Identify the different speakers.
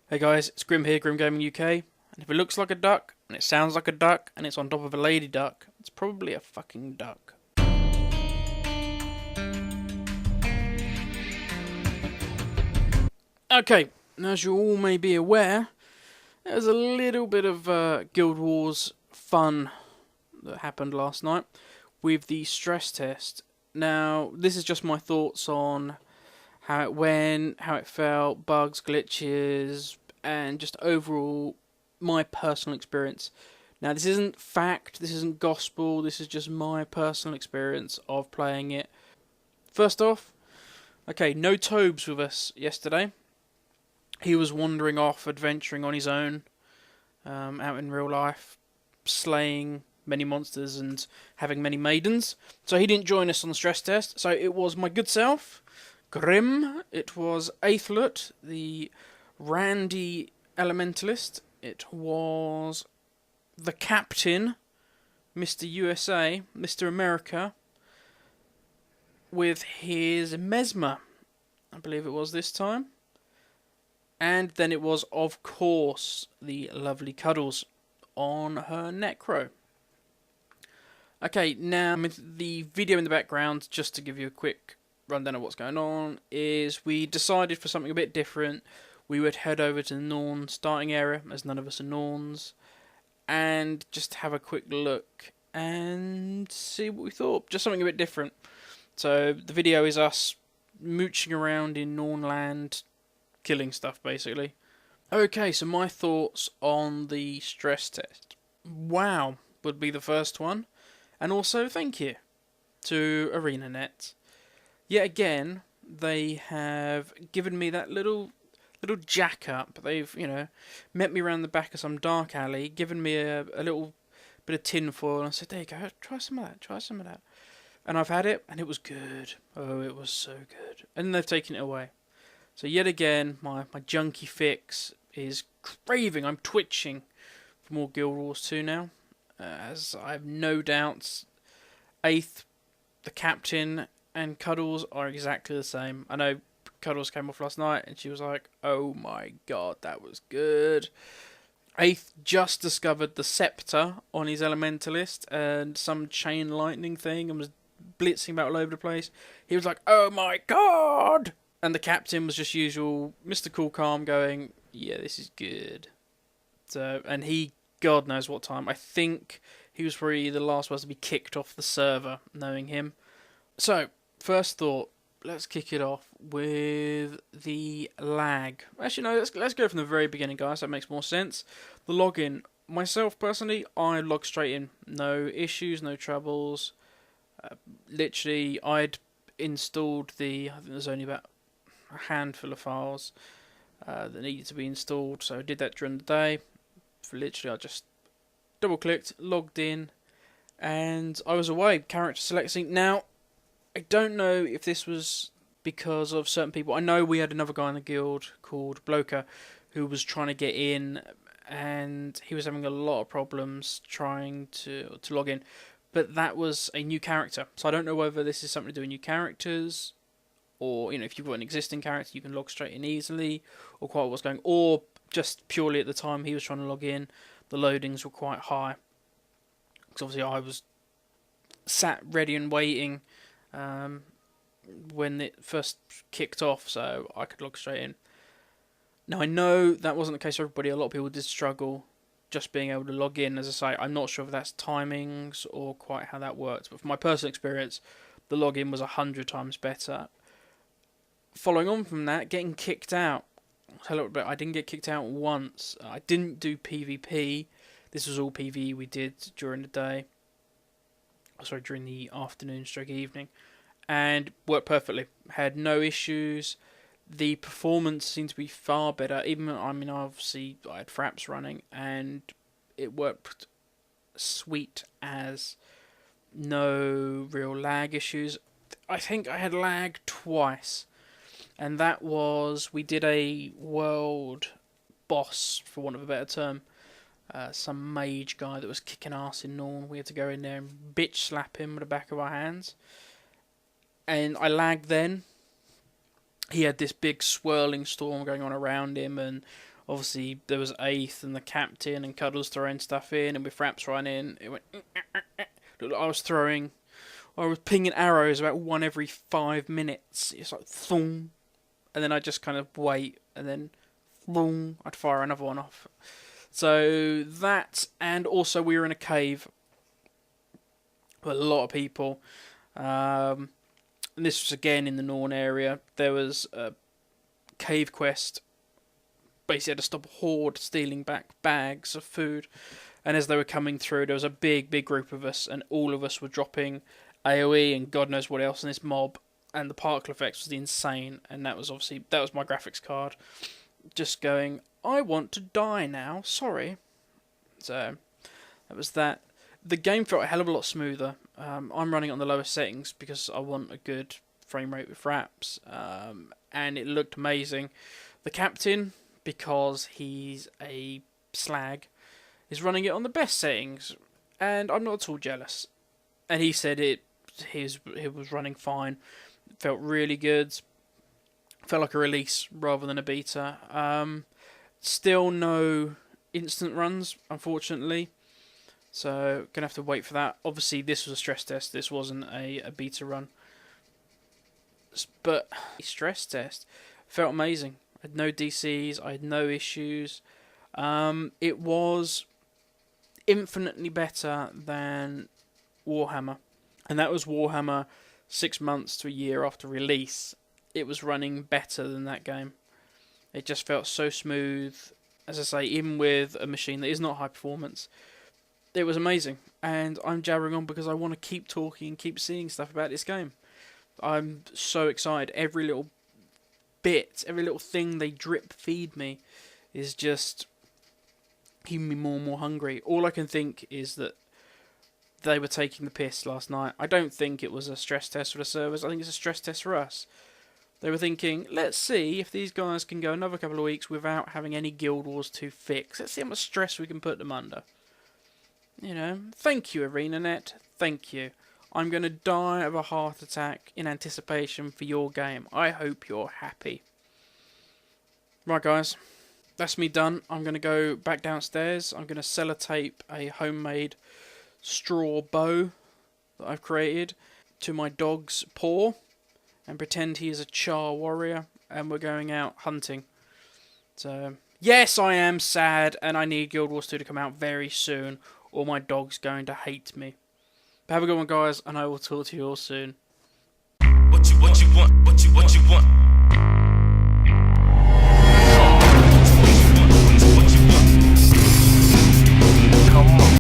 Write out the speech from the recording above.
Speaker 1: Hey guys, it's Grim here, Grim Gaming UK, and if it looks like a duck, and it sounds like a duck, and it's on top of a lady duck, it's probably a fucking duck. Okay, as you all may be aware, there's a little bit of Guild Wars fun that happened last night with the stress test. Now, this is just my thoughts on how it went, how it felt, bugs, glitches, and just overall my personal experience. Now, this isn't fact, this isn't gospel, this is just my personal experience of playing it. First off, okay, no Tobes with us yesterday. He was wandering off, adventuring on his own, out in real life, slaying many monsters and having many maidens. So he didn't join us on the stress test. So it was my good self, Grim. It was Aethlut, the Randy Elementalist. It was the Captain, Mr. USA, Mr. America, with his Mesmer, I believe it was this time. And then it was, of course, the lovely Cuddles on her Necro. Okay, now the video in the background, just to give you a quick rundown of what's going on, is we decided for something a bit different. We would head over to the Norn starting area, as none of us are Norns, and just have a quick look and see what we thought. Just something a bit different. So the video is us mooching around in Nornland, killing stuff basically. Okay, so my thoughts on the stress test. Wow would be the first one. And also thank you to ArenaNet. Yet again, they have given me that little jack up. They've, met me around the back of some dark alley, given me a little bit of tinfoil, and I said, there you go, try some of that. And I've had it, and it was good. Oh, it was so good. And they've taken it away. So yet again, my junkie fix is craving. I'm twitching for more Guild Wars 2 now. As I have no doubts, Aeth, the Captain, and Cuddles are exactly the same. I know Cuddles came off last night, and she was like, oh my god, that was good. Aeth just discovered the Scepter on his Elementalist, and some chain lightning thing, and was blitzing about all over the place. He was like, oh my god! And the Captain was just usual Mr. Cool Calm going, yeah, this is good. So, and he, God knows what time. I think he was probably the last person to be kicked off the server, knowing him. So, first thought, let's kick it off with the lag. Actually, no, let's go from the very beginning, guys. That makes more sense. The login. Myself, personally, I logged straight in. No issues, no troubles. Literally, I'd installed I think there's only about a handful of files that needed to be installed, so I did that during the day. Literally, I just double clicked, logged in, and I was away. Character selecting. Now, I don't know if this was because of certain people. I know we had another guy in the guild called Bloker who was trying to get in, and he was having a lot of problems trying to log in. But that was a new character, so I don't know whether this is something to do with new characters, or if you've got an existing character, you can log straight in easily, or quite what's going, or just purely at the time he was trying to log in, the loadings were quite high. Because obviously I was sat ready and waiting when it first kicked off, so I could log straight in. Now I know that wasn't the case for everybody. A lot of people did struggle just being able to log in. As I say, I'm not sure if that's timings or quite how that works, but from my personal experience, the login was 100 times better. Following on from that, getting kicked out. A little bit. I didn't get kicked out once. I didn't do PvP. This was all PvE we did during the day. Sorry, during the afternoon stroke evening. And worked perfectly. Had no issues. The performance seemed to be far better. Even, obviously I had Fraps running, and it worked sweet as. No real lag issues. I think I had lag twice. And that was, we did a world boss, for want of a better term. Some mage guy that was kicking ass in Norn. We had to go in there and bitch slap him with the back of our hands. And I lagged then. he had this big swirling storm going on around him, and obviously there was Aeth and the captain and Cuddles throwing stuff in, and with Fraps running, it went. I was pinging arrows about one every 5 minutes. It's like thong, and then I just kind of wait, and then thong, I'd fire another one off. So that, and also we were in a cave with a lot of people. And this was again in the Norn area. There was a cave quest. Basically had to stop a horde stealing back bags of food. And as they were coming through, there was a big group of us, and all of us were dropping AoE and God knows what else in this mob. And the particle effects was insane. And that was my graphics card. Just going, I want to die now, sorry. So, that was that. The game felt a hell of a lot smoother. I'm running it on the lowest settings because I want a good frame rate with Fraps. And it looked amazing. The captain, because he's a slag, is running it on the best settings. And I'm not at all jealous. And he said it was running fine. It felt really good. Felt like a release rather than a beta. Still no instant runs, unfortunately. So, gonna have to wait for that. Obviously, this was a stress test. This wasn't a beta run. But, stress test. Felt amazing. I had no DCs. I had no issues. It was infinitely better than Warhammer. And that was Warhammer 6 months to a year after release. It was running better than that game. It just felt so smooth. As I say, even with a machine that is not high performance, it was amazing. And I'm jabbering on because I want to keep talking and keep seeing stuff about this game. I'm so excited. Every little bit, every little thing they drip feed me is just keeping me more and more hungry. All I can think is that they were taking the piss last night. I don't think it was a stress test for the servers. I think it's a stress test for us. They were thinking, let's see if these guys can go another couple of weeks without having any Guild Wars 2 fix. Let's see how much stress we can put them under. You know, thank you, ArenaNet. Thank you. I'm going to die of a heart attack in anticipation for your game. I hope you're happy. Right, guys. That's me done. I'm going to go back downstairs. I'm going to sellotape a homemade straw bow that I've created to my dog's paw and pretend he is a Char warrior, and we're going out hunting. So, yes, I am sad, and I need Guild Wars 2 to come out very soon, or my dog's going to hate me. But have a good one, guys, and I will talk to you all soon. What you want?